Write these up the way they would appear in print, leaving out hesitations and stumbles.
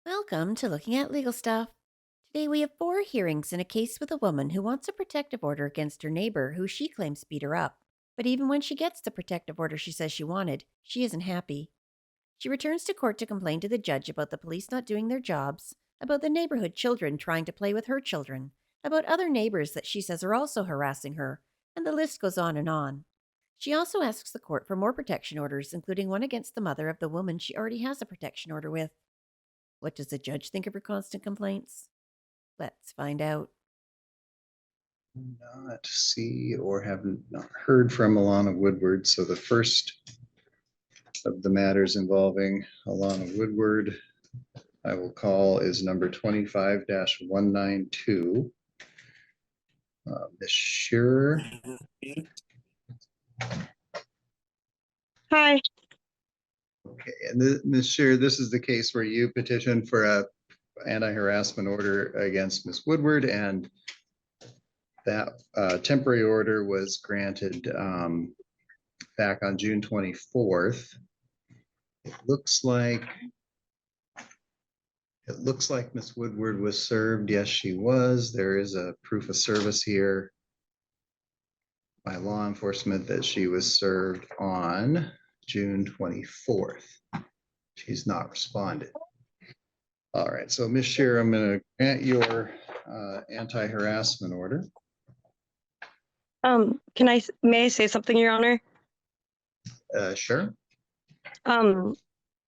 Welcome to Looking at Legal Stuff. Today we have 4 hearings in a case with a woman who wants a protective order against her neighbor who she claims beat her up. But even when she gets the protective order she says she wanted, she isn't happy. She returns to court to complain to the judge about the police not doing their jobs, about the neighborhood children trying to play with her children, about other neighbors that she says are also harassing her, and the list goes on and on. She also asks the court for more protection orders, including one against the mother of the woman she already has a protection order with. What does the judge think of her constant complaints? Let's find out. Not see or have not heard from Alana Woodward. So the first of the matters involving Alana Woodward I will call is number 25-192. Ms. Shearer. Hi. Okay, and Ms. Shearer, this is the case where you petitioned for a anti-harassment order against Ms. Woodward, and that temporary order was granted back on June 24th. It looks like Ms. Woodward was served. Yes, she was. There is a proof of service here by law enforcement that she was served on June 24th. She's not responded. All right, so Ms. Shearer, I'm going to grant your anti-harassment order. May I say something, Your Honor? Sure.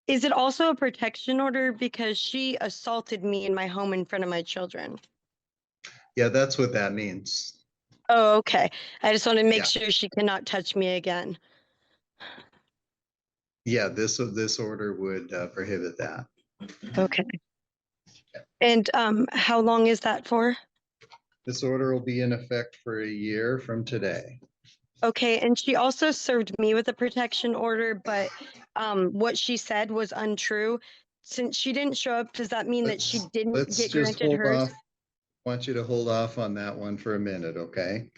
Is it also a protection order because she assaulted me in my home in front of my children? Yeah, that's what that means. Oh, okay. I just want to make Yeah. sure she cannot touch me again. Yeah, this order would prohibit that. Okay. And how long is that for? This order will be in effect for a year from today. Okay, and she also served me with a protection order, but what she said was untrue. Since she didn't show up, does that mean that she didn't Let's get just granted hold hers? off. I want you to hold off on that one for a minute, okay?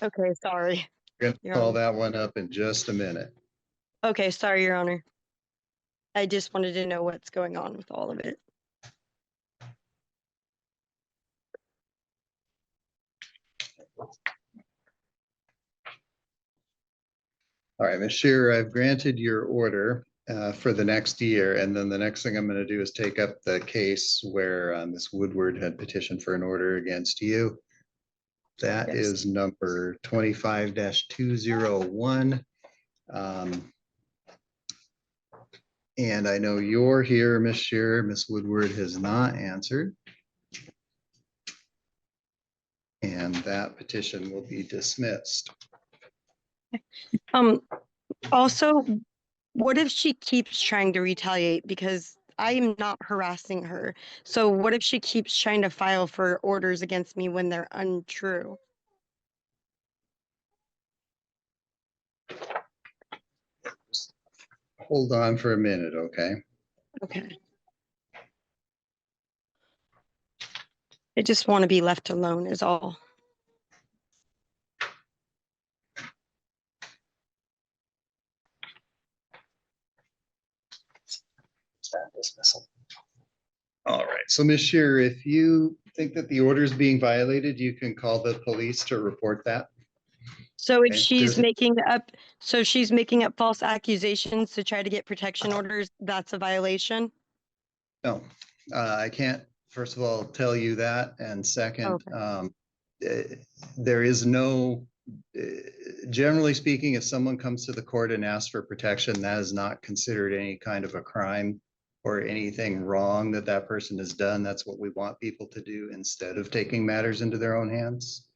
Okay, sorry. We're going to Your call Honor. that one up in just a minute. Okay, sorry, Your Honor. I just wanted to know what's going on with all of it. All right, Ms. Shearer, I've granted your order for the next year. And then the next thing I'm going to do is take up the case where Ms. Woodward had petitioned for an order against you. That Yes. is number 25-201. And I know you're here, Ms. Shearer. Ms. Woodward has not answered. And that petition will be dismissed. Also, what if she keeps trying to retaliate? Because I am not harassing her. So what if she keeps trying to file for orders against me when they're untrue? Hold on for a minute, okay? Okay. I just want to be left alone is all. Dismissal. All right, so Ms. Shearer, if you think that the order is being violated, you can call the police to report that. So if Okay, she's making up, false accusations to try to get protection orders, that's a violation? No, I can't, first of all, tell you that. And second, there is no, generally speaking, if someone comes to the court and asks for protection, that is not considered any kind of a crime or anything wrong that that person has done. That's what we want people to do instead of taking matters into their own hands.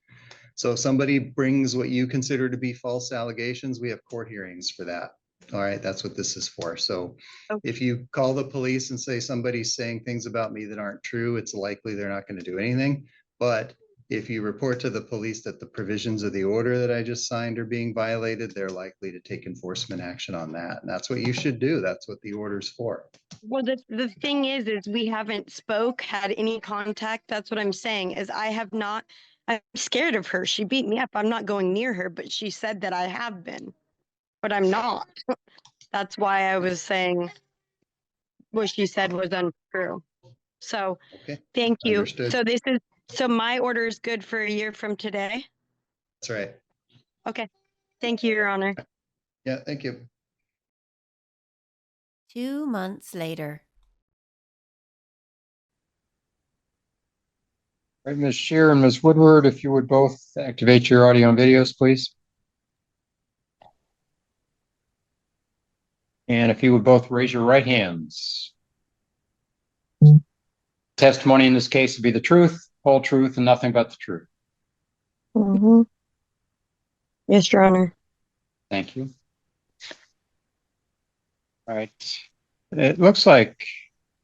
So if somebody brings what you consider to be false allegations, we have court hearings for that. All right, that's what this is for. So if you call the police and say somebody's saying things about me that aren't true, it's likely they're not going to do anything. But if you report to the police that the provisions of the order that I just signed are being violated, they're likely to take enforcement action on that. And that's what you should do. That's what the order's for. Well, the thing is we haven't had any contact. That's what I'm saying is I'm scared of her. She beat me up. I'm not going near her, but she said that I have been, but I'm not. That's why I was saying what she said was untrue. So Okay, thank you. understood. So my order is good for a year from today. That's right. Okay. Thank you, Your Honor. Yeah, thank you. 2 months later. All right, Ms. Shear and Ms. Woodward, if you would both activate your audio and videos, please. And if you would both raise your right hands. Testimony in this case will be the truth, whole truth, and nothing but the truth. Mm-hmm. Yes, Your Honor. Thank you. All right. It looks like,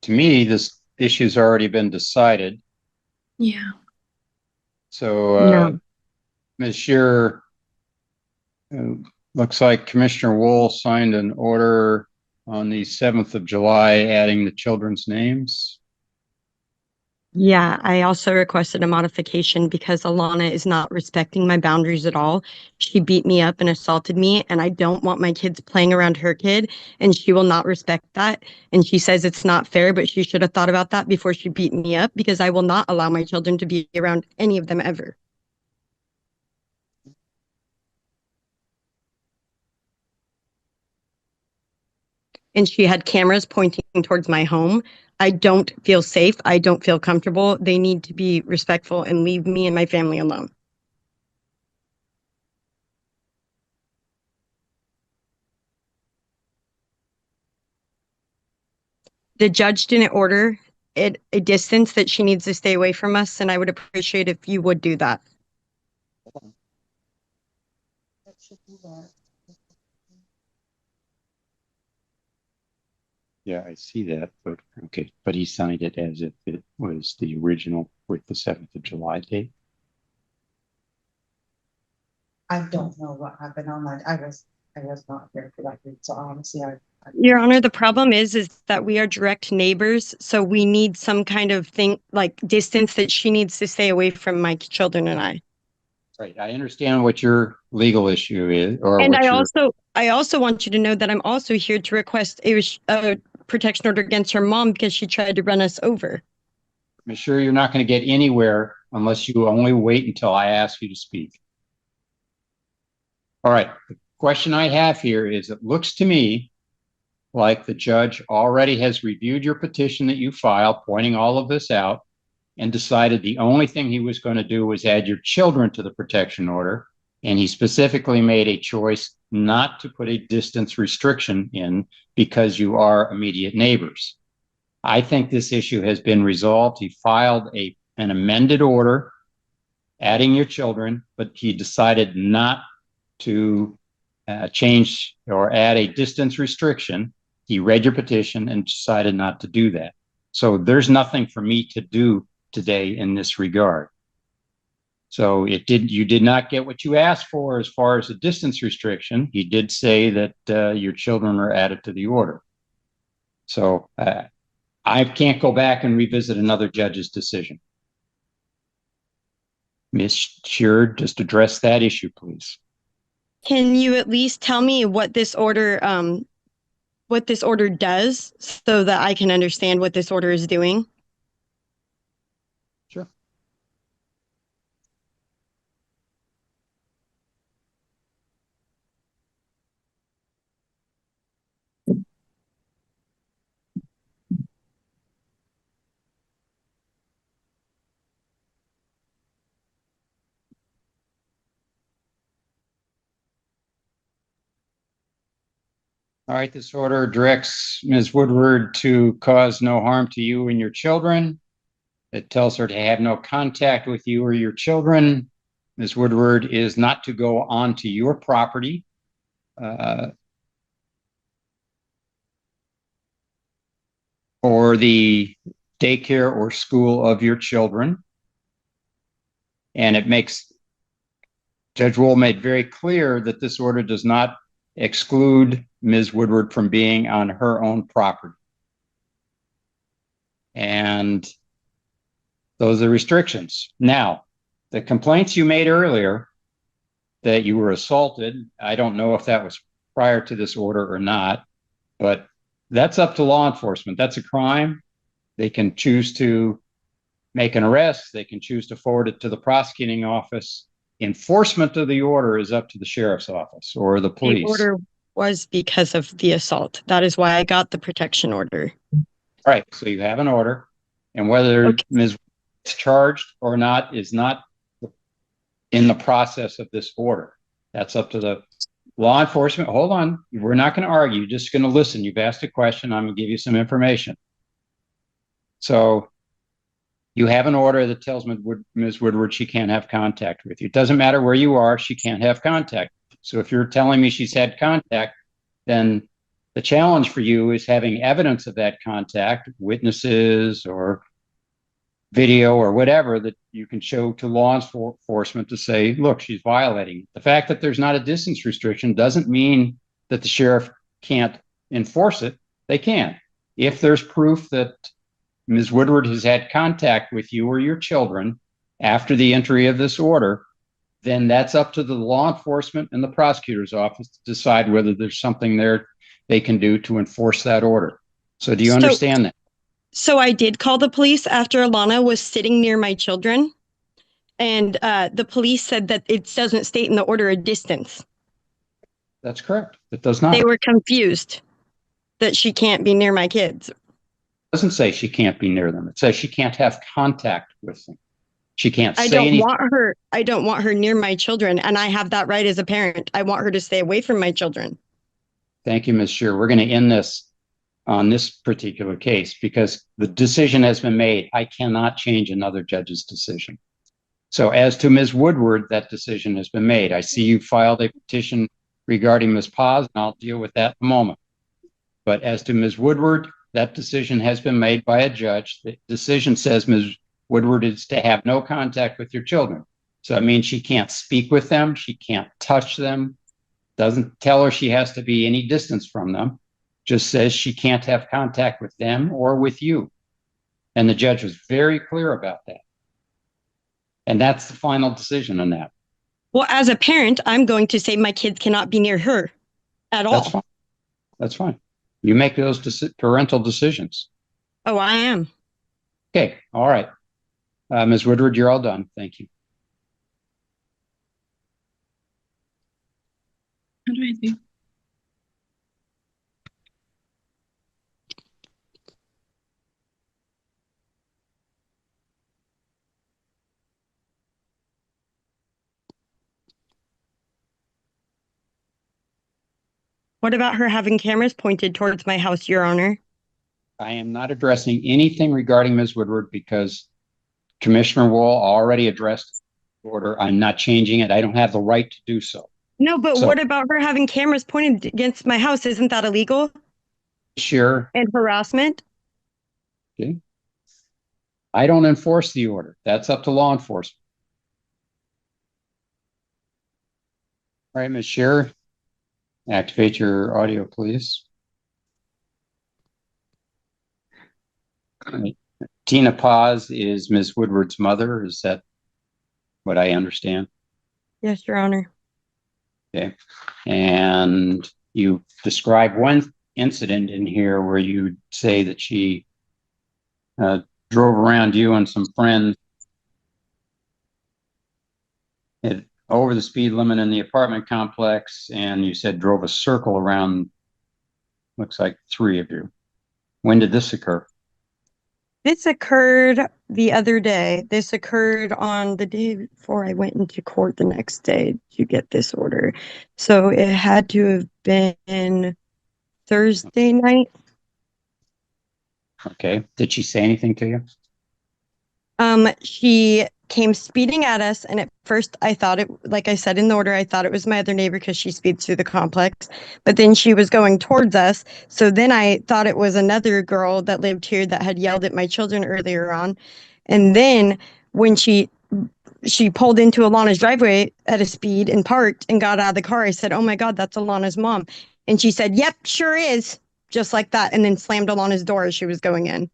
to me, this issue's already been decided. Yeah. So, No. Ms. Shear, looks like Commissioner Wool signed an order on the 7th of July, adding the children's names. Yeah, I also requested a modification because Alana is not respecting my boundaries at all. She beat me up and assaulted me, and I don't want my kids playing around her kid, and she will not respect that. And she says it's not fair, but she should have thought about that before she beat me up because I will not allow my children to be around any of them ever. And she had cameras pointing towards my home. I don't feel safe. I don't feel comfortable. They need to be respectful and leave me and my family alone. The judge didn't order it a distance that she needs to stay away from us, and I would appreciate if you would do that. Yeah, I see that, but okay, but he signed it as if it was the original with the 7th of July date. I don't know what happened on that. I was not here for that week, so honestly, Your Honor, the problem is that we are direct neighbors, so we need some kind of thing like distance that she needs to stay away from my children and I. Right, I understand what your legal issue is, or And what your I also want you to know that I'm also here to request a protection order against her mom because she tried to run us over. I'm sure you're not going to get anywhere unless you only wait until I ask you to speak. All right, the question I have here is, it looks to me like the judge already has reviewed your petition that you filed, pointing all of this out, and decided the only thing he was going to do was add your children to the protection order. And he specifically made a choice not to put a distance restriction in because you are immediate neighbors. I think this issue has been resolved. He filed an amended order adding your children, but he decided not to change or add a distance restriction. He read your petition and decided not to do that. So there's nothing for me to do today in this regard. So you did not get what you asked for as far as a distance restriction. He did say that your children are added to the order. So I can't go back and revisit another judge's decision. Ms. Shear, just address that issue, please. Can you at least tell me what this order does so that I can understand what this order is doing? Sure. All right, this order directs Ms. Woodward to cause no harm to you and your children. It tells her to have no contact with you or your children. Ms. Woodward is not to go onto your property. Or the daycare or school of your children. And it makes, Judge Wool made very clear that this order does not exclude Ms. Woodward from being on her own property. And those are restrictions. Now, the complaints you made earlier that you were assaulted, I don't know if that was prior to this order or not, but that's up to law enforcement. That's a crime. They can choose to make an arrest. They can choose to forward it to the prosecuting office. Enforcement of the order is up to the sheriff's office or the The police. order was because of the assault. That is why I got the protection order. Right, so you have an order, and whether Okay. Ms. is charged or not is not in the process of this order. That's up to the law enforcement. Hold on, we're not going to argue, just going to listen. You've asked a question, I'm going to give you some information. So you have an order that tells Ms. Woodward she can't have contact with you. It doesn't matter where you are, she can't have contact. So if you're telling me she's had contact, then the challenge for you is having evidence of that contact, witnesses or video or whatever that you can show to law enforcement to say, look, she's violating. The fact that there's not a distance restriction doesn't mean that the sheriff can't enforce it. They can. If there's proof that Ms. Woodward has had contact with you or your children after the entry of this order, then that's up to the law enforcement and the prosecutor's office to decide whether there's something there they can do to enforce that order. So do you understand that? So I did call the police after Alana was sitting near my children. And the police said that it doesn't state in the order a distance. That's correct. It does not. They were confused that she can't be near my kids. It doesn't say she can't be near them. It says she can't have contact with them. She can't say anything. I don't want her near my children, and I have that right as a parent. I want her to stay away from my children. Thank you, Ms. Scheer. We're going to end this on this particular case because the decision has been made. I cannot change another judge's decision. So as to Ms. Woodward, that decision has been made. I see you filed a petition regarding Ms. Paz, and I'll deal with that in a moment. But as to Ms. Woodward, that decision has been made by a judge. The decision says Ms. Woodward is to have no contact with your children. So it means she can't speak with them. She can't touch them. Doesn't tell her she has to be any distance from them. Just says she can't have contact with them or with you. And the judge was very clear about that. And that's the final decision on that. Well, as a parent, I'm going to say my kids cannot be near her at all. That's fine. That's fine. You make those parental decisions. Oh, I am. Okay. All right. Ms. Woodward, you're all done. Thank you. How do I do? What about her having cameras pointed towards my house, Your Honor? I am not addressing anything regarding Ms. Woodward because Commissioner Wool already addressed the order. I'm not changing it. I don't have the right to do so. No, but what about her having cameras pointed against my house? Isn't that illegal? Sure. And harassment? Okay. I don't enforce the order. That's up to law enforcement. All right, Ms. Scheer, activate your audio, please. All right. Tina Paz is Ms. Woodward's mother. Is that what I understand? Yes, Your Honor. Okay. And you describe one incident in here where you say that she drove around you and some friends over the speed limit in the apartment complex, and you said drove a circle around, looks like 3 of you. When did this occur? This occurred the other day. This occurred on the day before I went into court the next day to get this order. So it had to have been Thursday night. Okay. Did she say anything to you? She came speeding at us, and at first I thought it, like I said in the order, I thought it was my other neighbor because she speeds through the complex, but then she was going towards us. So then I thought it was another girl that lived here that had yelled at my children earlier on. And then when she pulled into Alana's driveway at a speed and parked and got out of the car, I said, "Oh my God, that's Alana's mom." And she said, "Yep, sure is." Just like that. And then slammed Alana's door as she was going in.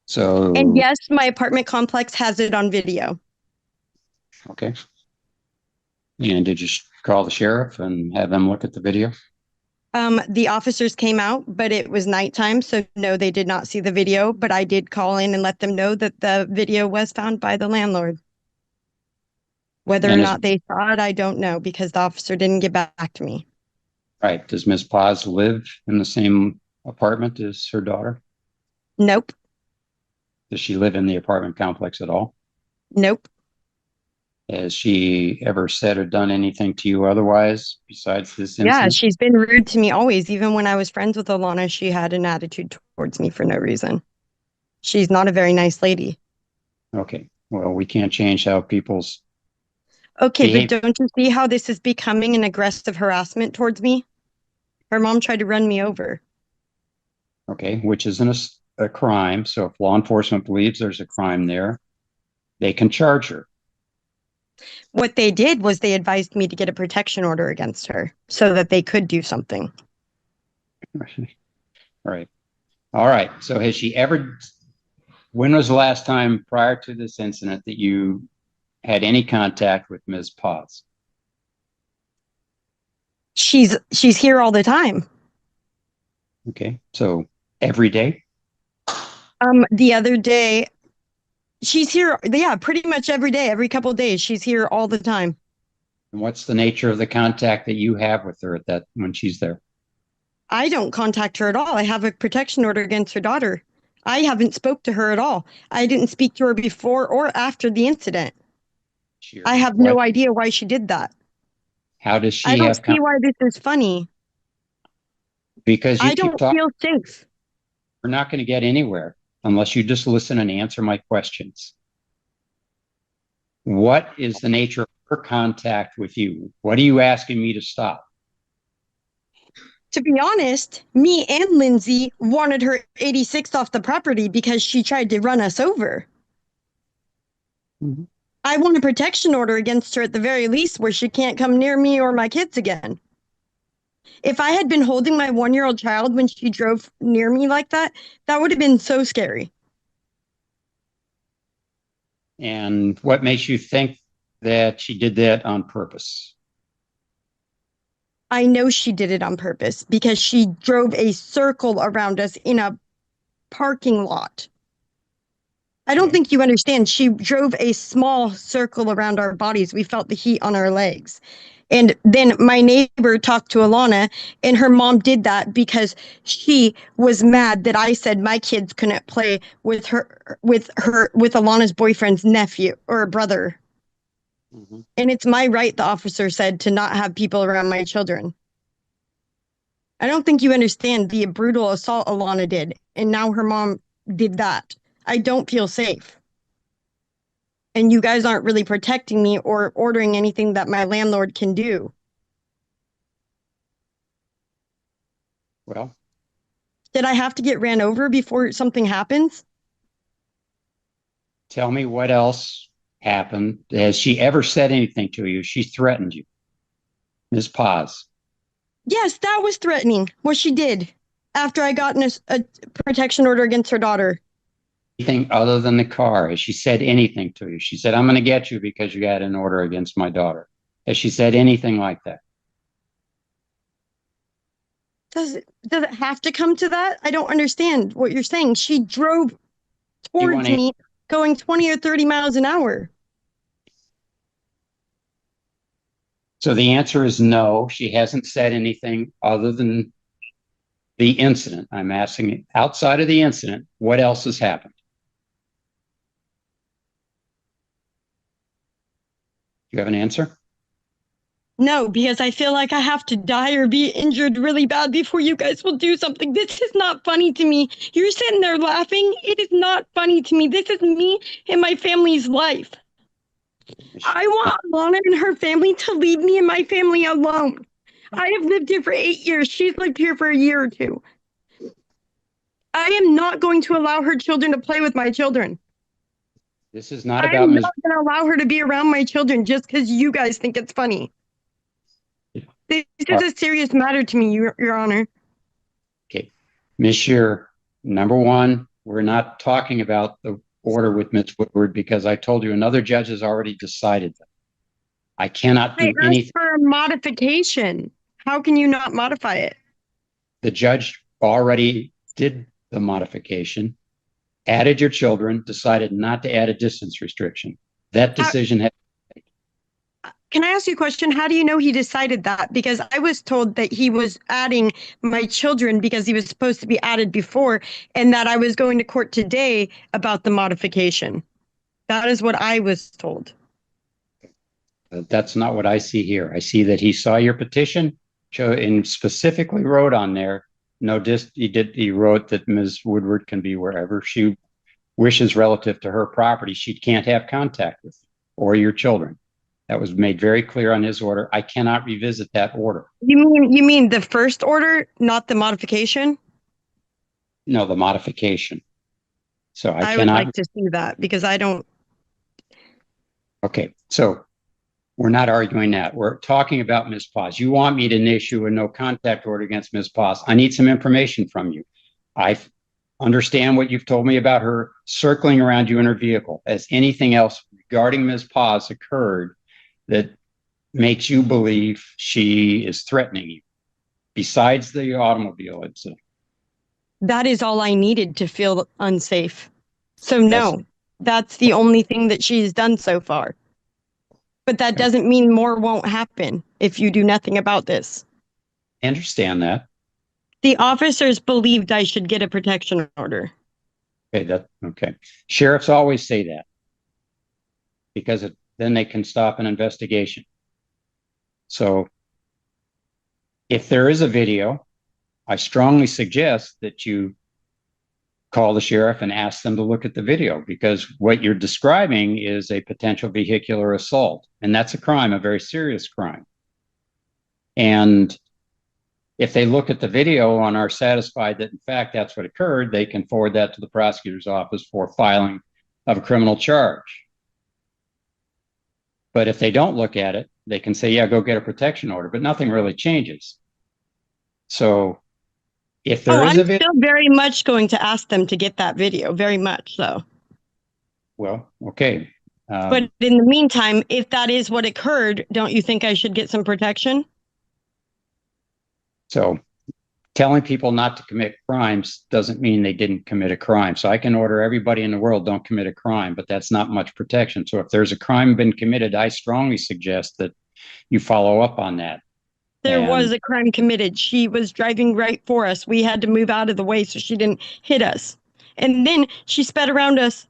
So, and yes, my apartment complex has it on video. Okay. And did you call the sheriff and have them look at the video? The officers came out, but it was nighttime, so no, they did not see the video, but I did call in and let them know that the video was found by the landlord. Whether or And not they saw it, I don't know, because the officer didn't get back to me. right, does Ms. Paz live in the same apartment as her daughter? Nope, Does she live in the apartment complex at all? nope. Has she ever said or done anything to you otherwise besides this Yeah, incident? she's been rude to me always. Even when I was friends with Alana, she had an attitude towards me for no reason. She's not a very nice lady. Okay, well, we can't change how people's Okay, behave. but don't you see how this is becoming an aggressive harassment towards me? Her mom tried to run me over. Okay, which isn't a crime. So if law enforcement believes there's a crime there, they can charge her. What they did was they advised me to get a protection order against her so that they could do something. Right. All right. So has she ever, when was the last time prior to this incident that you had any contact with Ms. Paz? She's here all the time. Okay, so every day? The other day, she's here, yeah, pretty much every day, every couple of days. She's here all the time. And what's the nature of the contact that you have with her at that when she's there? I don't contact her at all. I have a protection order against her daughter. I haven't spoke to her at all. I didn't speak to her before or after the incident. I have no idea why she did that. How does I she don't have see why this is funny. because you I keep don't talking, feel safe. we're not going to get anywhere unless you just listen and answer my questions. What is the nature of her contact with you? What are you asking me to stop? To be honest, me and Lindsay wanted her 86 off the property because she tried to run us over. Mhm. I want a protection order against her at the very least where she can't come near me or my kids again. If I had been holding my 1-year-old child when she drove near me like that, that would have been so scary. And what makes you think that she did that on purpose? I know she did it on purpose because she drove a circle around us in a parking lot. I don't Okay. think you understand. She drove a small circle around our bodies. We felt the heat on our legs. And then my neighbor talked to Alana, and her mom did that because she was mad that I said my kids couldn't play with Alana's boyfriend's nephew or brother. Mhm. And it's my right, the officer said, to not have people around my children. I don't think you understand the brutal assault Alana did, and now her mom did that. I don't feel safe. And you guys aren't really protecting me or ordering anything that my landlord can do. Well, Did I have to get ran over before something happens? tell me what else happened. Has she ever said anything to you? She threatened you, Ms. Paz. Yes, that was threatening, what she did after I got a protection order against her daughter. Anything other than the car? Has she said anything to you? She said, I'm going to get you because you got an order against my daughter. Has she said anything like that? Does it have to come to that? I don't understand what you're saying. She drove towards me going 20 or 30 miles an hour. So the answer is no. She hasn't said anything other than the incident. I'm asking outside of the incident, what else has happened? Do you have an answer? No, because I feel like I have to die or be injured really bad before you guys will do something. This is not funny to me. You're sitting there laughing. It is not funny to me. This is me and my family's life. I want Alana and her family to leave me and my family alone. I have lived here for 8 years. She's lived here for a year or two. I am not going to allow her children to play with my children. This is not I about am Ms. not going to allow her to be around my children just because you guys think it's funny. This is a serious matter to me, Your Honor. Okay, Ms. Shear, number one, we're not talking about the order with Ms. Woodward because I told you another judge has already decided that. I cannot I do asked anything. for a modification. How can you not modify it? the judge already did the modification, added your children, decided not to add a distance restriction. That decision had. Can I ask you a question? How do you know he decided that? Because I was told that he was adding my children because he was supposed to be added before, and that I was going to court today about the modification. That is what I was told. That's not what I see here. I see that he saw your petition, and specifically wrote on there, he wrote that Ms. Woodward can be wherever she wishes relative to her property. She can't have contact with you or your children. That was made very clear on his order. I cannot revisit that order. You mean the first order, not the modification? No, the modification. So I would cannot. like to see that because I don't. Okay, so we're not arguing that. We're talking about Ms. Paz. You want me to issue a no contact order against Ms. Paz. I need some information from you. I understand what you've told me about her circling around you in her vehicle. Has anything else regarding Ms. Paz occurred that makes you believe she is threatening you besides the automobile incident? That is all I needed to feel unsafe. So no, that's the only thing that she's done so far. But that doesn't mean more won't happen if you do nothing about this. I understand that. The officers believed I should get a protection order. Okay. Sheriffs always say that because then they can stop an investigation. So if there is a video, I strongly suggest that you call the sheriff and ask them to look at the video, because what you're describing is a potential vehicular assault, and that's a crime, a very serious crime. And if they look at the video and are satisfied that in fact that's what occurred, they can forward that to the prosecutor's office for filing of a criminal charge. But if they don't look at it, they can say, yeah, go get a protection order, but nothing really changes. So if there is a video, I'm still very much going to ask them to get that video, very much so. Well, okay. But in the meantime, if that is what occurred, don't you think I should get some protection? So telling people not to commit crimes doesn't mean they didn't commit a crime. So I can order everybody in the world don't commit a crime, but that's not much protection. So if there's a crime been committed, I strongly suggest that you follow up on that. There was a crime committed. She was driving right for us. We had to move out of the way so she didn't hit us. And then she sped around us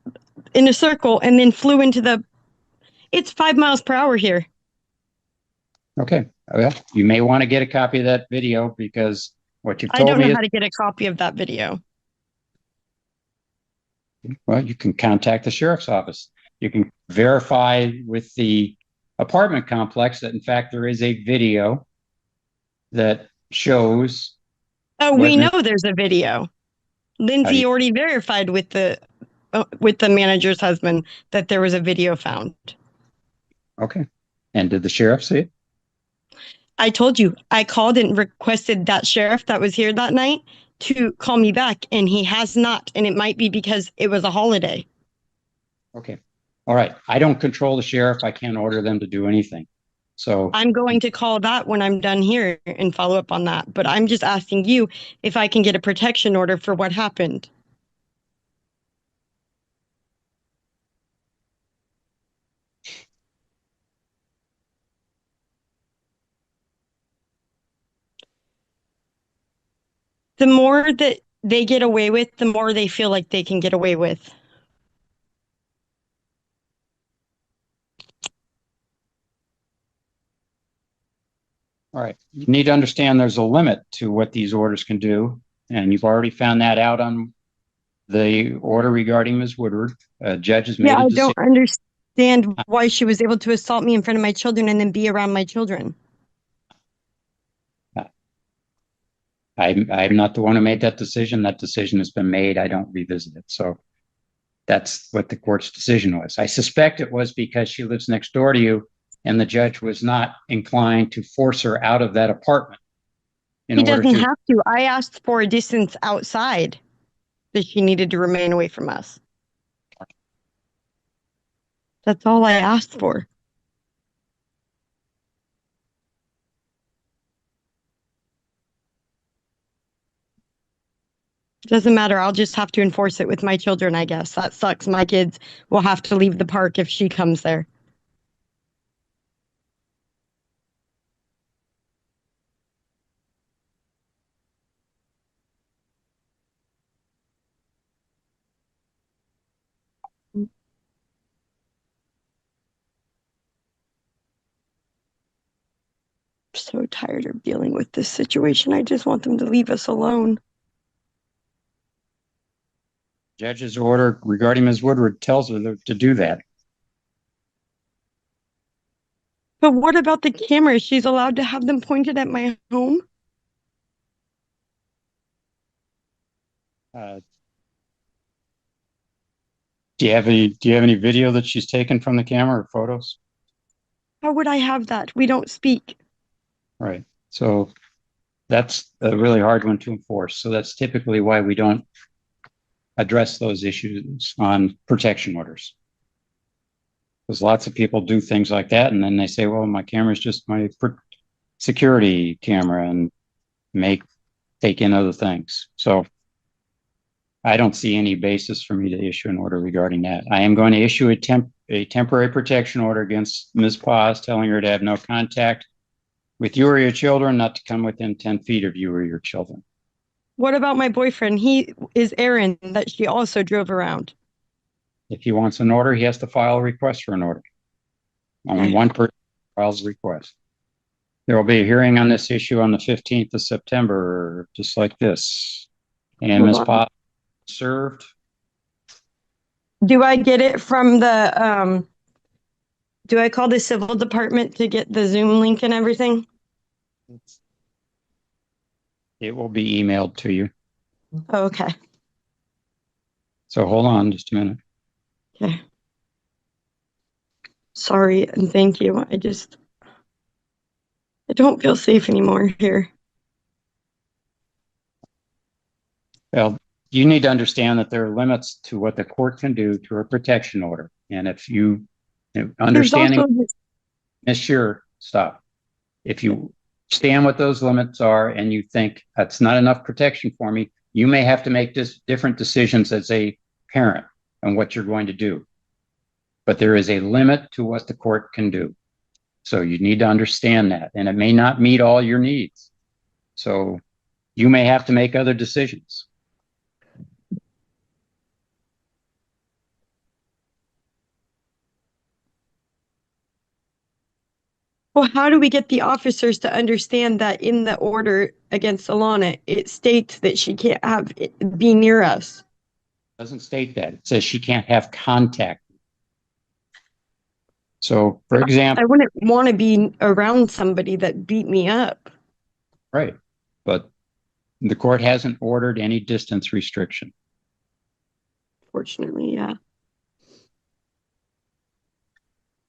in a circle and then flew into it's 5 miles per hour here. Okay. Well, you may want to get a copy of that video, because what you've I told don't me know is, how to get a copy of that video. well, you can contact the sheriff's office. You can verify with the apartment complex that in fact there is a video that shows. Oh, we know there's a video. Lindsay already verified with the manager's husband that there was a video found. Okay. And did the sheriff see it? I told you, I called and requested that sheriff that was here that night to call me back, and he has not. And it might be because it was a holiday. Okay. All right. I don't control the sheriff. I can't order them to do anything. So I'm going to call that when I'm done here and follow up on that. But I'm just asking you if I can get a protection order for what happened. The more that they get away with, the more they feel like they can get away with. all right. You need to understand there's a limit to what these orders can do. And you've already found that out on the order regarding Ms. Woodward. Judge has made a decision. I don't understand why she was able to assault me in front of my children and then be around my children. I'm not the one who made that decision. That decision has been made. I don't revisit it. So that's what the court's decision was. I suspect it was because she lives next door to you, and the judge was not inclined to force her out of that apartment. He doesn't have to. I asked for a distance outside that she needed to remain away from us. That's all I asked for. Doesn't matter. I'll just have to enforce it with my children, I guess. That sucks. My kids will have to leave the park if she comes there. I'm so tired of dealing with this situation. I just want them to leave us alone. Judge's order regarding Ms. Woodward tells her to do that. But what about the cameras? She's allowed to have them pointed at my home? Do you have any video that she's taken from the camera or photos? How would I have that? We don't speak. Right. So that's a really hard one to enforce. So that's typically why we don't address those issues on protection orders. Because lots of people do things like that, and then they say, well, my camera is just my security camera, and take in other things. So I don't see any basis for me to issue an order regarding that. I am going to issue a temporary protection order against Ms. Paz, telling her to have no contact with you or your children, not to come within 10 feet of you or your children. What about my boyfriend? He is Aaron that she also drove around. If he wants an order, he has to file a request for an order. Only one person files a request. There will be a hearing on this issue on the 15th of September, just like this. And Ms. Paz served. Do I get it from the, do I call the civil department to get the Zoom link and everything? It will be emailed to you. Oh, okay. So hold on just a minute. Okay. Sorry and thank you. I don't feel safe anymore here. Well, you need to understand that there are limits to what the court can do to a protection order. And if you understanding this, sure, stop. If you understand what those limits are and you think that's not enough protection for me, you may have to make different decisions as a parent on what you're going to do. But there is a limit to what the court can do. So you need to understand that, and it may not meet all your needs. So you may have to make other decisions. Well, how do we get the officers to understand that in the order against Alana, it states that she can't be near us? It doesn't state that. It says she can't have contact. So, for example, I wouldn't want to be around somebody that beat me up. Right. But the court hasn't ordered any distance restriction. Fortunately, yeah.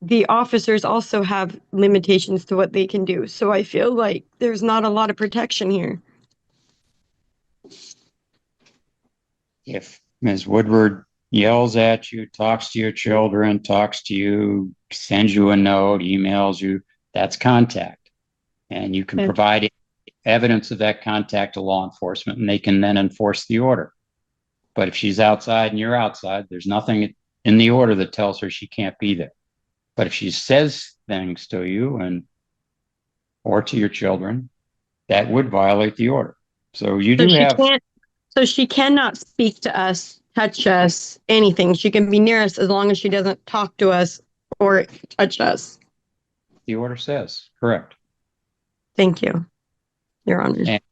The officers also have limitations to what they can do. So I feel like there's not a lot of protection here. If Ms. Woodward yells at you, talks to your children, talks to you, sends you a note, emails you, that's contact. And you can provide evidence of that contact to law enforcement, and they can then enforce the order. But if she's outside and you're outside, there's nothing in the order that tells her she can't be there. But if she says things to you or to your children, that would violate the order. So you do have. So she cannot speak to us, touch us, anything. She can be near us as long as she doesn't talk to us or touch us. The order says, correct. Thank you, Your Honor. And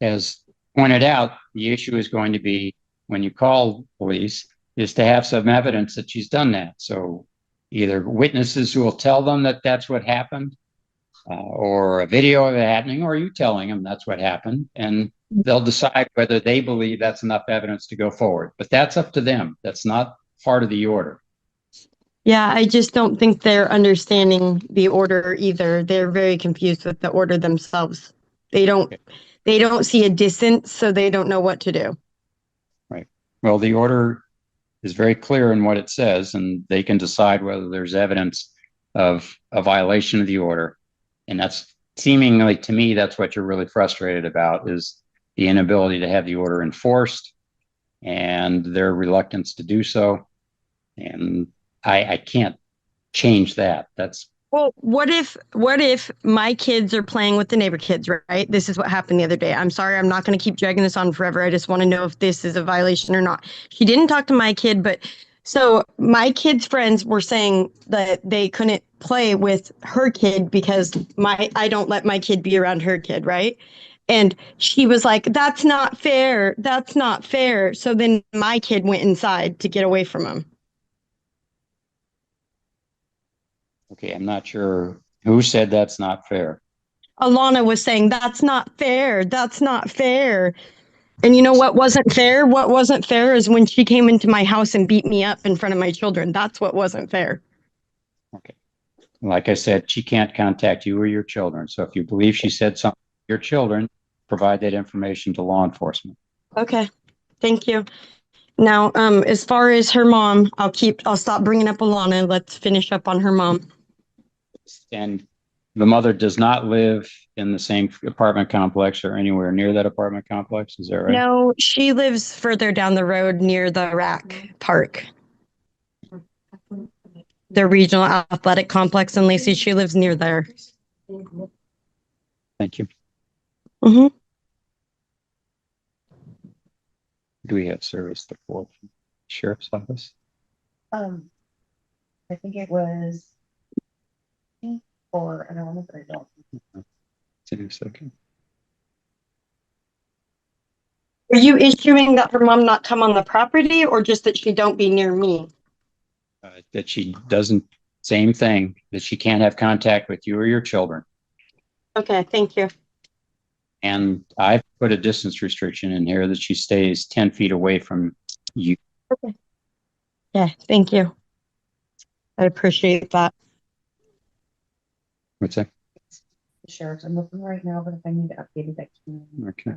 as pointed out, the issue is going to be, when you call police, is to have some evidence that she's done that. So either witnesses who will tell them that that's what happened, or a video of it happening, or you telling them that's what happened, and they'll decide whether they believe that's enough evidence to go forward. But that's up to them. That's not part of the order. Yeah, I just don't think they're understanding the order either. They're very confused with the order themselves. They don't see a distance, so they don't know what to do. Right. Well, the order is very clear in what it says, and they can decide whether there's evidence of a violation of the order. And that's seemingly, to me, that's what you're really frustrated about, is the inability to have the order enforced and their reluctance to do so. And I can't change that. That's Well, what if my kids are playing with the neighbor kids, right? This is what happened the other day. I'm sorry, I'm not going to keep dragging this on forever. I just want to know if this is a violation or not. She didn't talk to my kid, but so my kids' friends were saying that they couldn't play with her kid because I don't let my kid be around her kid, right? And she was like, "That's not fair. That's not fair." So then my kid went inside to get away from him. okay. I'm not sure who said that's not fair. Alana was saying, "That's not fair. That's not fair." And you know what wasn't fair? What wasn't fair is when she came into my house and beat me up in front of my children. That's what wasn't fair. Okay. Like I said, she can't contact you or your children. So if you believe she said something to your children, provide that information to law enforcement. Okay. Thank you. Now, as far as her mom, I'll stop bringing up Alana. Let's finish up on her mom. And the mother does not live in the same apartment complex or anywhere near that apartment complex. Is that right? No, she lives further down the road near the rack park. The regional athletic complex in Lacey. She lives near there. Thank you. Mm-hmm. Do we have service before sheriff's office? I think it was or an element, but I don't. Give me a second. Are you issuing that her mom not come on the property or just that she don't be near me? That she doesn't, same thing, that she can't have contact with you or your children. Okay, thank you. And I've put a distance restriction in here that she stays 10 feet away from you. Okay. Yeah, thank you. I appreciate that. What's that? The sheriff's, I'm looking right now, but if I need to update it, I can. Okay.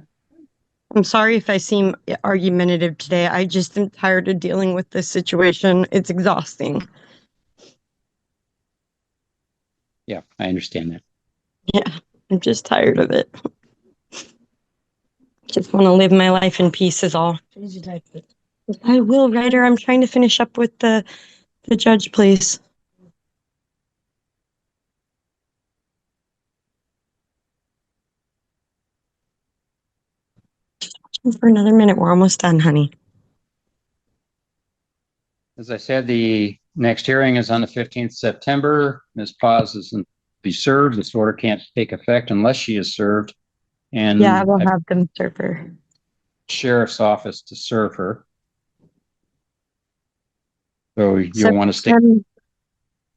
I'm sorry if I seem argumentative today. I just am tired of dealing with this situation. It's exhausting. Yeah, I understand that. Yeah, I'm just tired of it. Just want to live my life in peace is all. I will, Ryder. I'm trying to finish up with the judge, please. For another minute. We're almost done, honey. As I said, the next hearing is on the 15th September. Ms. Paz isn't be served. This order can't take effect unless she is served. And Yeah, I will have them serve her. Sheriff's office to serve her. So you'll want to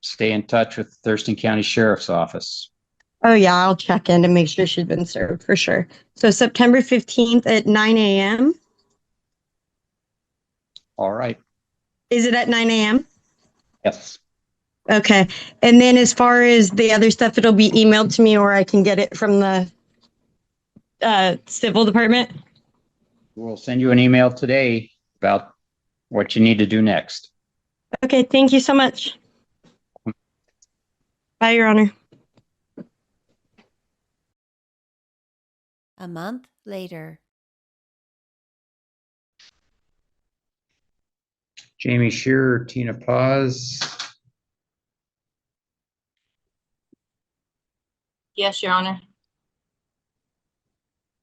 stay in touch with the Thurston County Sheriff's Office. Oh yeah, I'll check in to make sure she's been served for sure. So September 15th at 9 a.m. All right. Is it at 9 a.m.? Yes. Okay. And then as far as the other stuff, it'll be emailed to me or I can get it from the civil department. We'll send you an email today about what you need to do next. Okay. Thank you so much. Bye, Your Honor. A month later. Jamie Shearer, Tina Paz. Yes, Your Honor.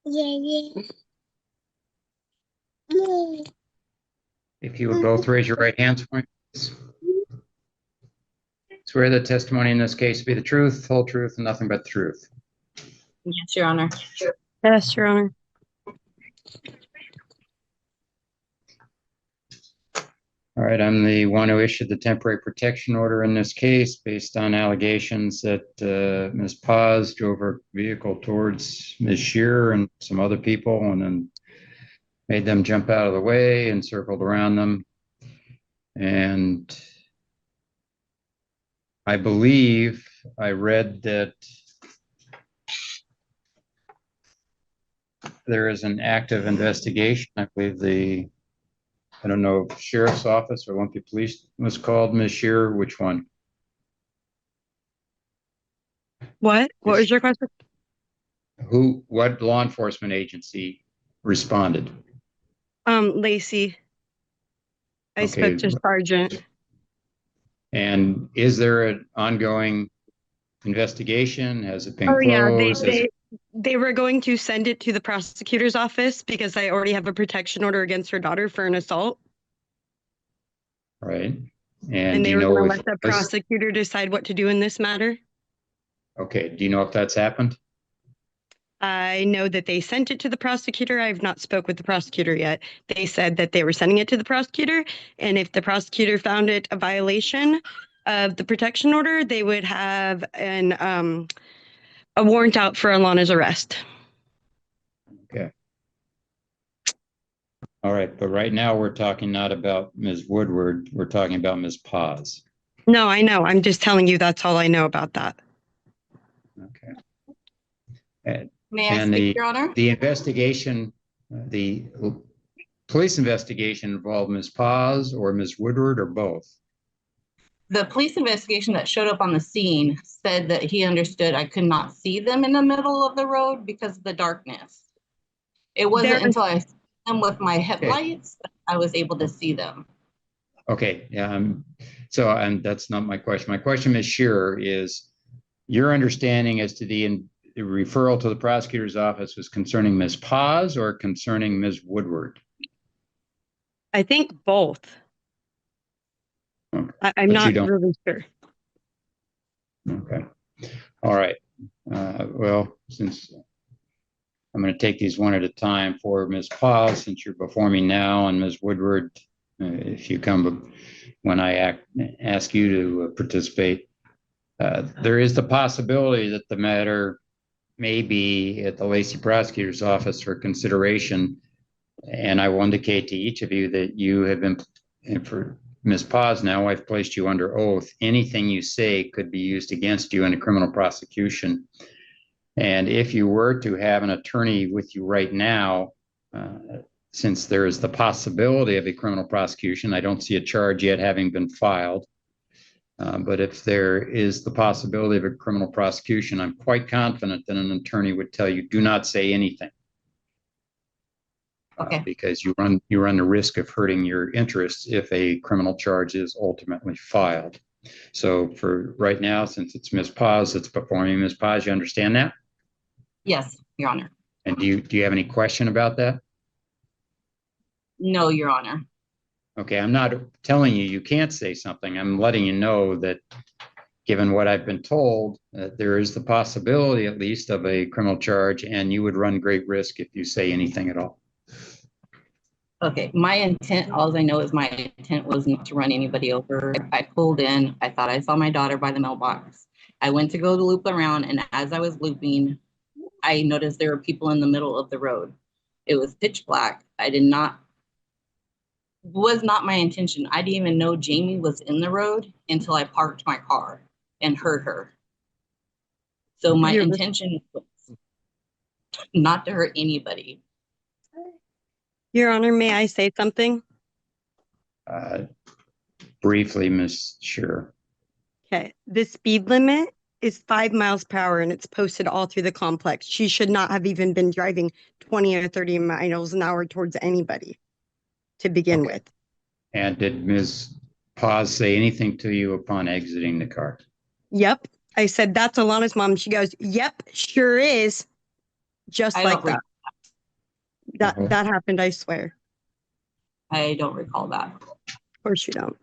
If you would both raise your right hands for me, please. Swear that testimony in this case to be the truth, whole truth, and nothing but the truth. Yes, Your Honor. Yes, Your Honor. All right, I'm the one who issued the temporary protection order in this case based on allegations that Ms. Paz drove her vehicle towards Ms. Shearer and some other people and then made them jump out of the way and circled around them. And I believe I read that there is an active investigation. I believe I don't know if Sheriff's Office or Olympia Police was called Ms. Shearer, which one? What? What was your question? What law enforcement agency responded? Lacey. I spoke Okay. to Sergeant. And is there an ongoing investigation? Has it been Oh yeah, closed? they were going to send it to the prosecutor's office because I already have a protection order against her daughter for an assault. Right. And And do they you were know going to if let the this, prosecutor decide what to do in this matter. okay, do you know if that's happened? I know that they sent it to the prosecutor. I've not spoke with the prosecutor yet. They said that they were sending it to the prosecutor, and if the prosecutor found it a violation of the protection order, they would have a warrant out for Alana's arrest. Okay. All right, but right now we're talking not about Ms. Woodward, we're talking about Ms. Paz. No, I know. I'm just telling you that's all I know about that. Okay. And, May I and speak, Your Honor? the investigation, the police investigation involved Ms. Paz or Ms. Woodward or both? The police investigation that showed up on the scene said that he understood I could not see them in the middle of the road because of the darkness. It wasn't until I saw them with my headlights that I was able to see them. Okay, yeah, that's not my question. My question, Ms. Shearer, is your understanding as to the referral to the prosecutor's office was concerning Ms. Paz or concerning Ms. Woodward? I think both. Okay. I'm But not really sure. Okay. All right. Well, since I'm going to take these one at a time for Ms. Paz, since you're before me now, and Ms. Woodward, if you come when I ask you to participate, there is the possibility that the matter may be at the Lacey prosecutor's office for consideration. And I will indicate to each of you that you have been, and for Ms. Paz, now I've placed you under oath. Anything you say could be used against you in a criminal prosecution. And if you were to have an attorney with you right now, since there is the possibility of a criminal prosecution, I don't see a charge yet having been filed. But if there is the possibility of a criminal prosecution, I'm quite confident that an attorney would tell you, do not say anything. Okay. Because you run the risk of hurting your interests if a criminal charge is ultimately filed. So for right now, since it's Ms. Paz that's before me, Ms. Paz, you understand that? Yes, Your Honor. And do you have any question about that? No, Your Honor. Okay, I'm not telling you can't say something. I'm letting you know that given what I've been told, there is the possibility at least of a criminal charge, and you would run great risk if you say anything at all. Okay, my intent, all I know is my intent was not to run anybody over. I pulled in, I thought I saw my daughter by the mailbox. I went to go to loop around, and as I was looping, I noticed there were people in the middle of the road. It was pitch black. Was not my intention. I didn't even know Jamie was in the road until I parked my car and heard her. So my intention was not to hurt anybody. Your Honor, may I say something? Briefly, Ms. Shearer. Okay, the speed limit is 5 miles per hour and it's posted all through the complex. She should not have even been driving 20 or 30 miles an hour towards anybody to begin with. And did Ms. Paz say anything to you upon exiting the car? Yep. I said, that's Alana's mom. She goes, yep, sure is. Just like that. That happened, I swear. I don't recall that. Of course you don't.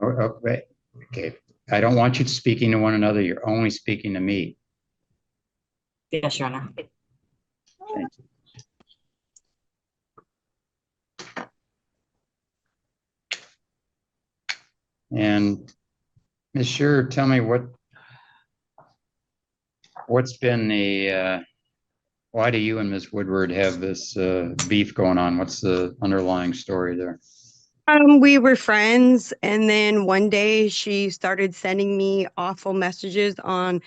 Okay. I don't want you speaking to one another. You're only speaking to me. Yes, Your Honor. Thank you. And Ms. Shearer, tell me what's been the why do you and Ms. Woodward have this beef going on? What's the underlying story there? We were friends, and then one day she started sending me awful messages on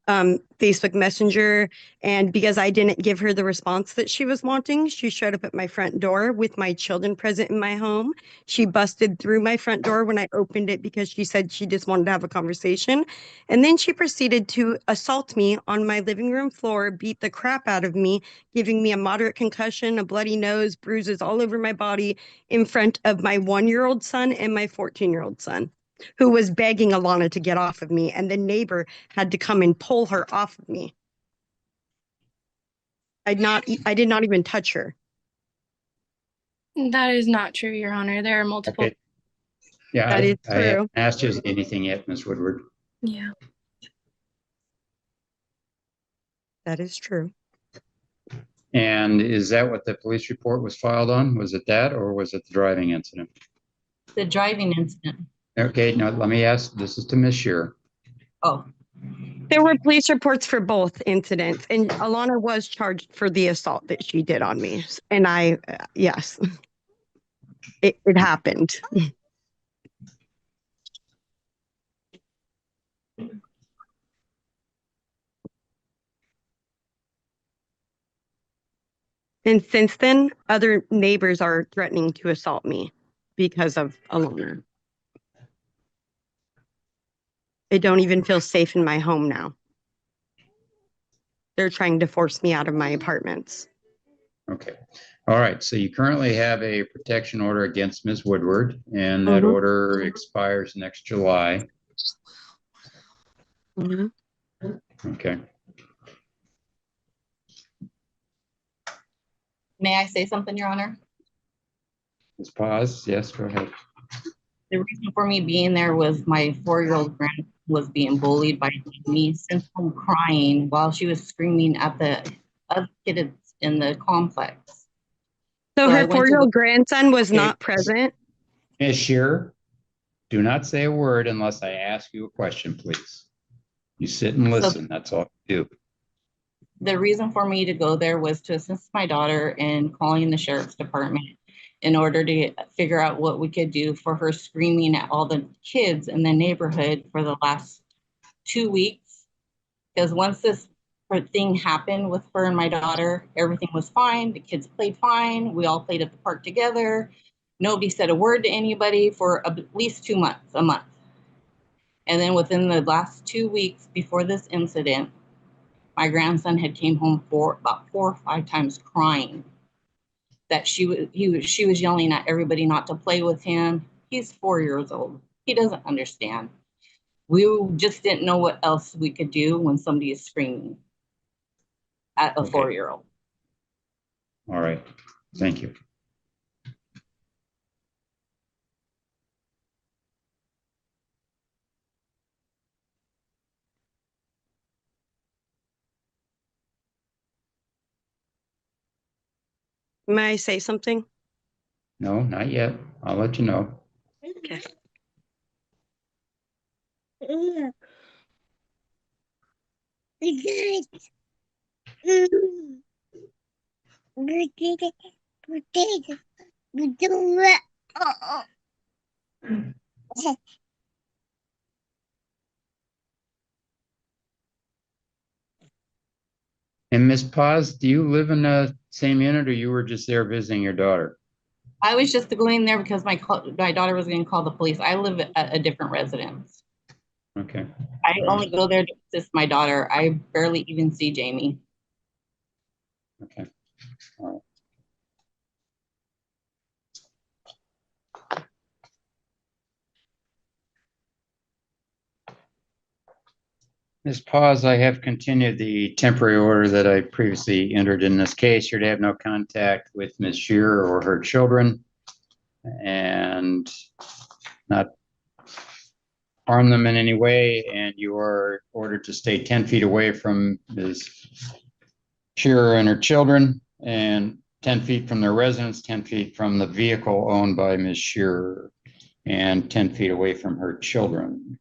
Facebook Messenger. And because I didn't give her the response that she was wanting, she showed up at my front door with my children present in my home. She busted through my front door when I opened it because she said she just wanted to have a conversation. And then she proceeded to assault me on my living room floor, beat the crap out of me, giving me a moderate concussion, a bloody nose, bruises all over my body in front of my 1-year-old son and my 14-year-old son, who was begging Alana to get off of me. And the neighbor had to come and pull her off of me. I did not even touch her. That is not true, Your Honor. There are multiple. Okay. Yeah, That is I haven't true. asked you anything yet, Ms. Woodward. Yeah. That is true. And is that what the police report was filed on? Was it that, or was it the driving incident? The driving incident. Okay, now let me ask, this is to Ms. Shearer. Oh, There were police reports for both incidents, and Alana was charged for the assault that she did on me. And yes, it happened. And since then, other neighbors are threatening to assault me because of Alana. I don't even feel safe in my home now. They're trying to force me out of my apartments. Okay. All right. So you currently have a protection order against Ms. Woodward, and that Mhm. order expires next July. Mhm. Okay. may I say something, Your Honor? Ms. Paz, yes, go ahead. The reason for me being there was my 4-year-old grandson was being bullied by me, sent home crying while she was screaming at the other kids in the complex. So So I her went to 4-year-old grandson was Okay. not present. Ms. Shearer, do not say a word unless I ask you a question, please. You sit and listen. That's all you do. The reason for me to go there was to assist my daughter in calling the sheriff's department in order to figure out what we could do for her screaming at all the kids in the neighborhood for the last 2 weeks. Because once this thing happened with her and my daughter, everything was fine. The kids played fine. We all played at the park together. Nobody said a word to anybody for at least 2 months, a month. And then within the last 2 weeks before this incident, my grandson had came home for about 4 or 5 times crying that she was yelling at everybody not to play with him. He's 4 years old. He doesn't understand. We just didn't know what else we could do when somebody is screaming at a Okay. 4-year-old. All right. Thank you. May I say something? No, not yet. I'll let you know. Okay. And Ms. Paz, do you live in the same unit, or you were just there visiting your daughter? I was just going there because my daughter was going to call the police. I live at a different residence. Okay. I only go there to assist my daughter. I barely even see Jamie. Okay. All right. Ms. Paz, I have continued the temporary order that I previously entered in this case. You're to have no contact with Ms. Shearer or her children and not harm them in any way. And you are ordered to stay 10 feet away from Ms. Shearer and her children, and 10 feet from their residence, 10 feet from the vehicle owned by Ms. Shearer, and 10 feet away from her children.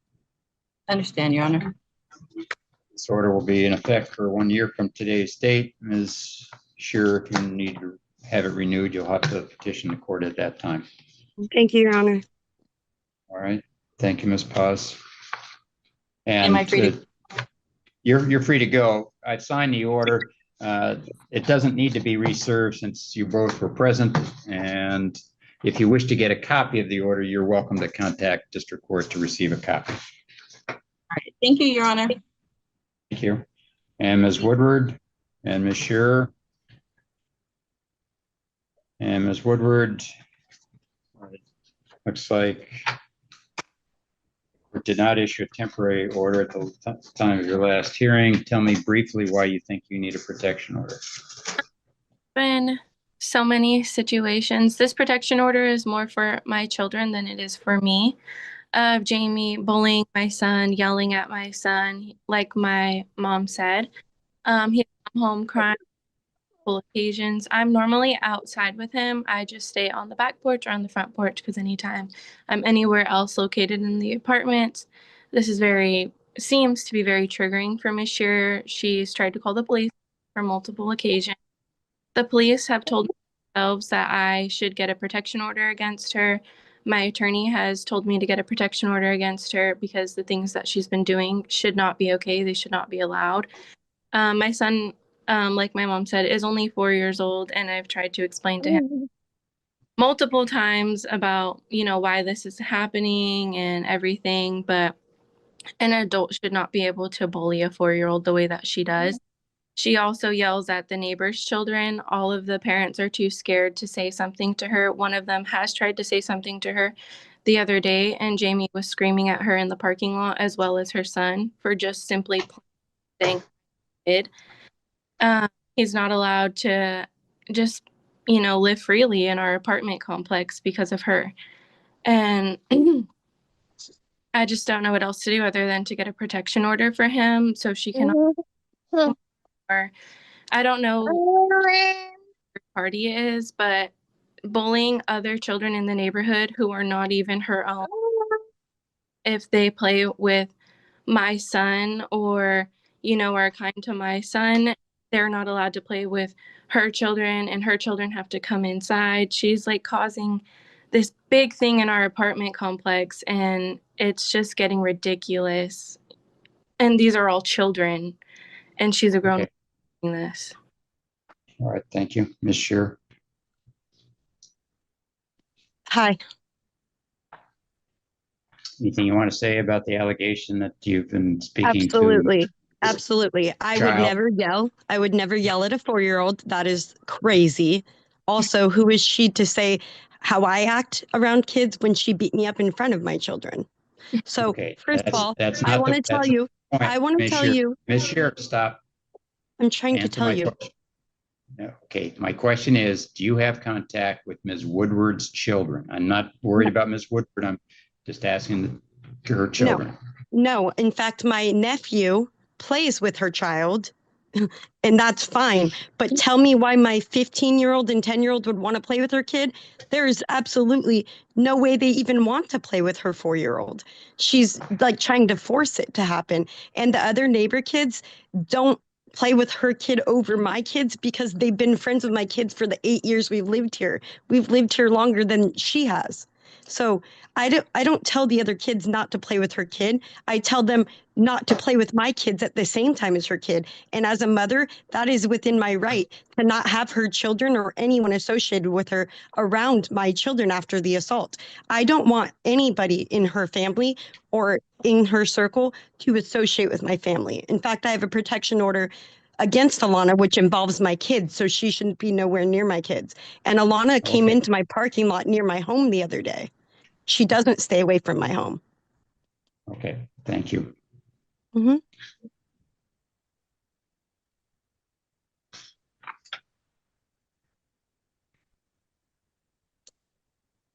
Understand, Your Honor. This order will be in effect for 1 year from today's date. Ms. Shearer, if you need to have it renewed, you'll have to petition the court at that time. Thank you, Your Honor. All right. Thank you, Ms. Paz. Am I And free to? you're free to go. I've signed the order. It doesn't need to be reserved since you both were present. And if you wish to get a copy of the order, you're welcome to contact district court to receive a copy. Thank you, Your Honor. Thank you. And Ms. Woodward and Ms. Shearer. And Ms. Woodward, looks like we did not issue a temporary order at the time of your last hearing. Tell me briefly why you think you need a protection order. Been so many situations. This protection order is more for my children than it is for me. Jamie bullying my son, yelling at my son, like my mom said. He come home crying on occasions. I'm normally outside with him. I just stay on the back porch or on the front porch because anytime I'm anywhere else located in the apartment, this is seems to be very triggering for Miss Shearer. She's tried to call the police for multiple occasions. The police have told themselves that I should get a protection order against her. My attorney has told me to get a protection order against her because the things that she's been doing should not be okay. They should not be allowed. My son, like my mom said, is only 4 years old, and I've tried to explain to him multiple times about, why this is happening and everything, but an adult should not be able to bully a 4-year-old the way that she does. She also yells at the neighbors' children. All of the parents are too scared to say something to her. One of them has tried to say something to her the other day, and Jamie was screaming at her in the parking lot, as well as her son, for just simply saying it. He's not allowed to just, live freely in our apartment complex because of her. And I just don't know what else to do other than to get a protection order for him so she can, or I don't know what party is, but bullying other children in the neighborhood who are not even her own, if they play with my son or, are kind to my son, they're not allowed to play with her children, and her children have to come inside. She's like causing this big thing in our apartment complex, and it's just getting ridiculous. And these are all children, and she's a grown up doing this. All right, thank you. Ms. Shearer. Hi. Anything you want to say about the allegation that you've been speaking Absolutely. to? Absolutely. I Child. would never yell. I would never yell at a 4-year-old. That is crazy. Also, who is she to say how I act around kids when she beat me up in front of my children? So, Okay, first of all, that's I not want to tell you, I want to tell you, Ms. Shearer, stop. I'm trying to Answer tell my you. question. No, okay, my question is, do you have contact with Ms. Woodward's children? I'm not worried about Ms. Woodward. I'm just asking her children. No, in fact, my nephew plays with her child, and that's fine. But tell me why my 15-year-old and 10-year-old would want to play with her kid. There is absolutely no way they even want to play with her 4-year-old. She's like trying to force it to happen. And the other neighbor kids don't play with her kid over my kids because they've been friends with my kids for the 8 years we've lived here. We've lived here longer than she has. So I don't tell the other kids not to play with her kid. I tell them not to play with my kids at the same time as her kid. And as a mother, that is within my right to not have her children or anyone associated with her around my children after the assault. I don't want anybody in her family or in her circle to associate with my family. In fact, I have a protection order against Alana, which involves my kids, so she shouldn't be nowhere near my kids. And Alana came into my parking lot near my home the other day. She doesn't stay away from my home. Okay, thank you. Mm-hmm.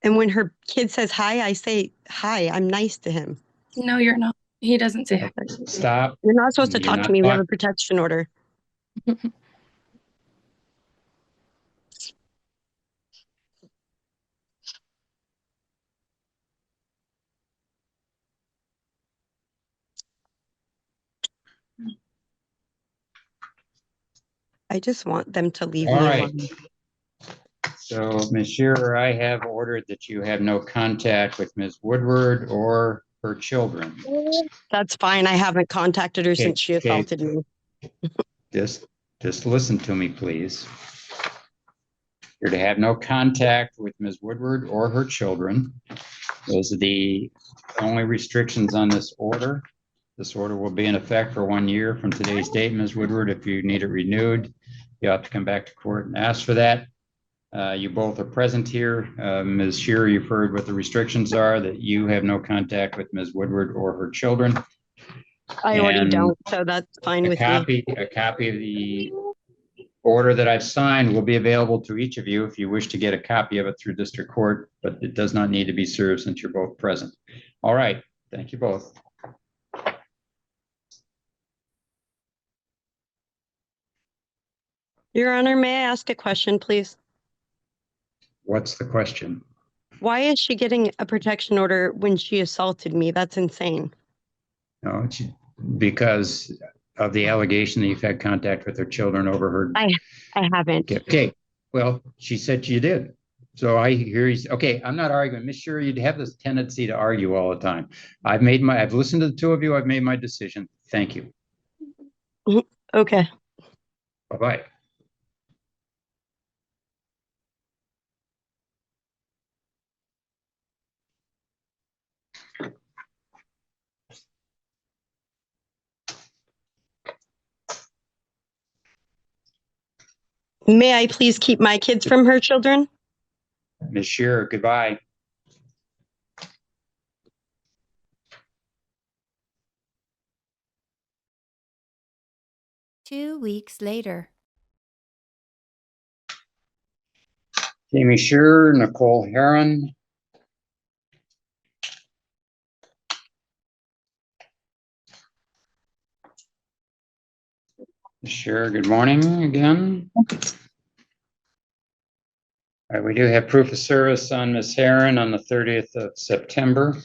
And when her kid says hi, I say hi. I'm nice to him. No, you're not. He doesn't say hi. Stop. You're not supposed to You're talk not to me. We have a talk- protection order. I just want them to leave All me right. alone. So, Ms. Shearer, I have ordered that you have no contact with Ms. Woodward or her children. That's fine. I haven't contacted her Okay, since she okay. assaulted me. Just listen to me, please. You're to have no contact with Ms. Woodward or her children. Those are the only restrictions on this order. This order will be in effect for 1 year from today's date, Ms. Woodward. If you need it renewed, you have to come back to court and ask for that. You both are present here. Ms. Shearer, you've heard what the restrictions are, that you have no contact with Ms. Woodward or her children. I already And don't, so that's fine with me. A copy of the order that I've signed will be available to each of you if you wish to get a copy of it through district court, but it does not need to be served since you're both present. All right, thank you both. Your Honor, may I ask a question, please? What's the question? Why is she getting a protection order when she assaulted me? That's insane. No, it's because of the allegation that you've had contact with her children over her. I haven't. Okay, well, she said you did. So I hear he's okay. I'm not arguing. Miss Sure, you'd have this tendency to argue all the time. I've listened to the two of you. I've made my decision. Thank you. Okay. Bye-bye. May I please keep my kids from her children? Miss Shearer, goodbye. Two weeks later. Jamie Shearer, Nicole Heron. Miss Shearer, good morning again. All right, we do have proof of service on Miss Heron on the 30th of September.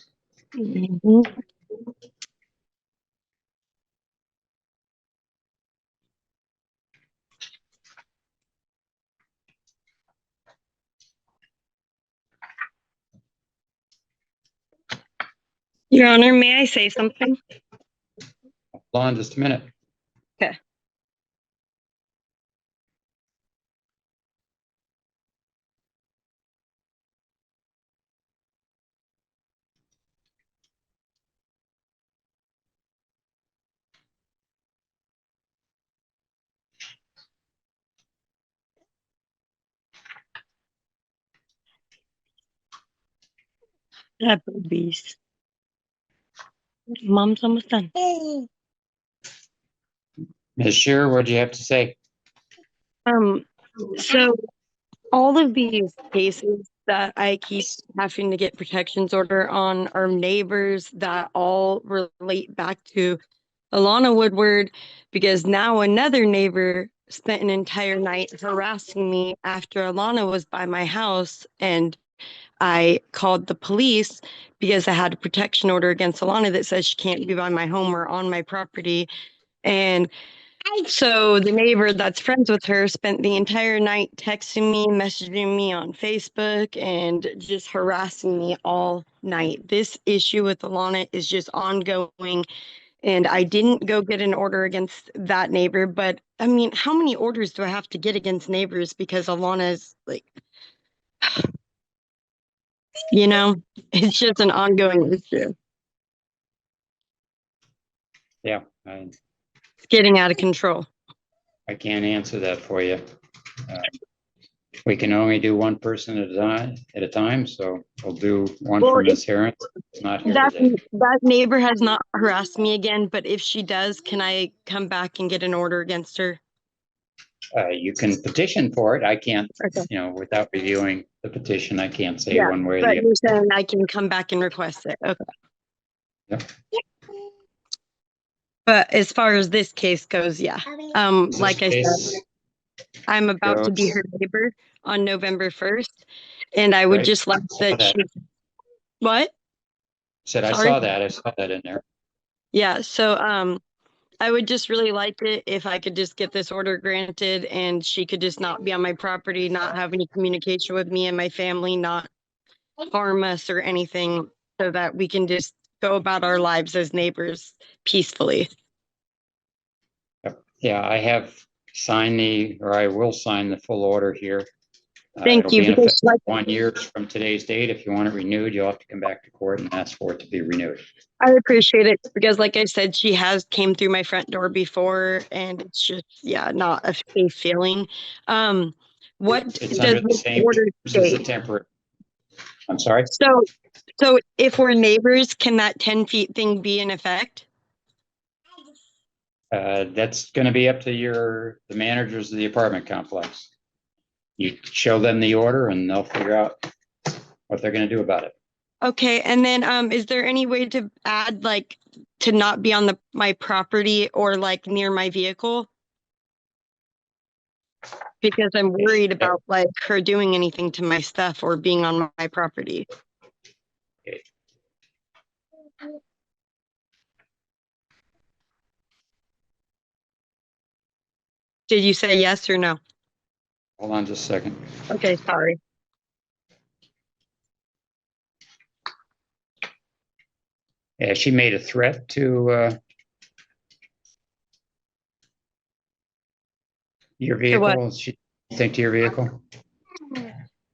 Your Honor, may I say something? Hold on just a minute. Okay. Applebee's. Mom's almost done. Ms. Shearer, what do you have to say? So all of these cases that I keep having to get protections order on are neighbors that all relate back to Alana Woodward, because now another neighbor spent an entire night harassing me after Alana was by my house, and I called the police because I had a protection order against Alana that says she can't be by my home or on my property. And so the neighbor that's friends with her spent the entire night texting me, messaging me on Facebook, and just harassing me all night. This issue with Alana is just ongoing. And I didn't go get an order against that neighbor, but I mean, how many orders do I have to get against neighbors because Alana's like, it's just an ongoing issue. Yeah, It's getting out of control. I can't answer that for you. We can only do one person at a time, so we'll do one for Ms. Heron. It's not here today. That neighbor has not harassed me again, but if she does, can I come back and get an order against her? You can petition for it. I can't, Okay. Without reviewing the petition, I can't say one way or But the you're saying I can come back and request it. Okay. Yep. But as far as this case goes, yeah. Like I said, I'm about to be her neighbor on November 1st, and I would just like that she. What? Said I Sorry? saw that. I saw that in there. Yeah. So I would just really like it if I could just get this order granted and she could just not be on my property, not have any communication with me and my family, not harm us or anything, so that we can just go about our lives as neighbors peacefully. Yeah, I have signed or I will sign the full order here. Thank It'll you. be in Because effect 1 year from today's date. If you want it renewed, you'll have to come back to court and ask for it to be renewed. I appreciate it because, like I said, she has came through my front door before, and it's just, yeah, not a safe feeling. What It's does under the this same order terms as the state? temporary. I'm sorry? So if we're neighbors, can that 10 feet thing be in effect? That's gonna be up to the managers of the apartment complex. You show them the order and they'll figure out what they're gonna do about it. Okay, and then is there any way to add like to not be on my property or like near my vehicle? Because I'm worried about like her doing anything to my stuff or being on my property. Okay. Did you say yes or no? Hold on just a second. Okay, sorry. Yeah, she made a threat to your what? vehicle. She think to your vehicle?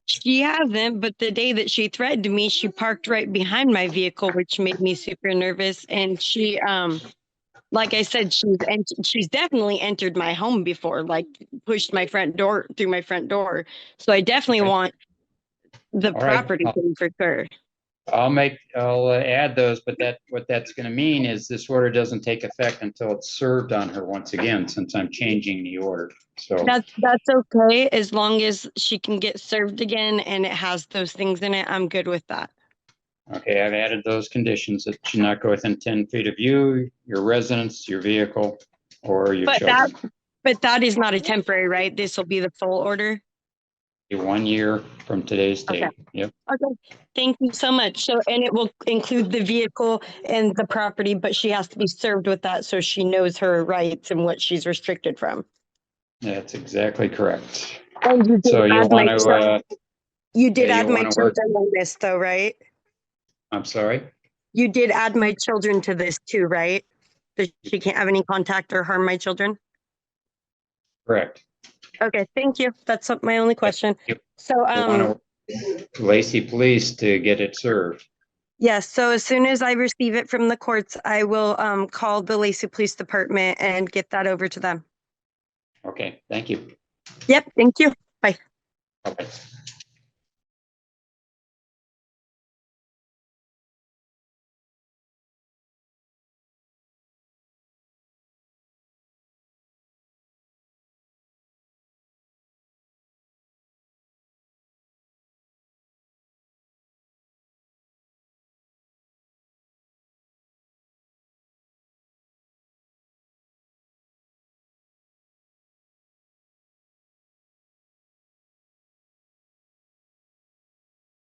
She hasn't, but the day that she threatened me, she parked right behind my vehicle, which made me super nervous. And she, like I said, she's definitely entered my home before, like pushed my front door through my front door. So I definitely Okay. want the All right. property thing for sure. I'll add those, but what that's gonna mean is this order doesn't take effect until it's served on her once again, since I'm changing the order. So, That's okay as long as she can get served again and it has those things in it. I'm good with that. okay, I've added those conditions that should not go within 10 feet of you, your residence, your vehicle, or your But children. that is not a temporary, right? This will be the full order. 1 year from today's date. Okay. Yep. Okay, thank you so much. So, and it will include the vehicle and the property, but she has to be served with that so she knows her rights and what she's restricted from. That's exactly correct. And you did So you add my want to, you did yeah, add you my want to work, children on this though, right? I'm sorry? You did add my children to this too, right? That she can't have any contact or harm my children? Correct. Okay, thank you. That's my only question. You So, want to work Lacey Police to get it served. yes, so as soon as I receive it from the courts, I will call the Lacey Police Department and get that over to them. Okay, thank you. Yep, thank you. Bye. Okay.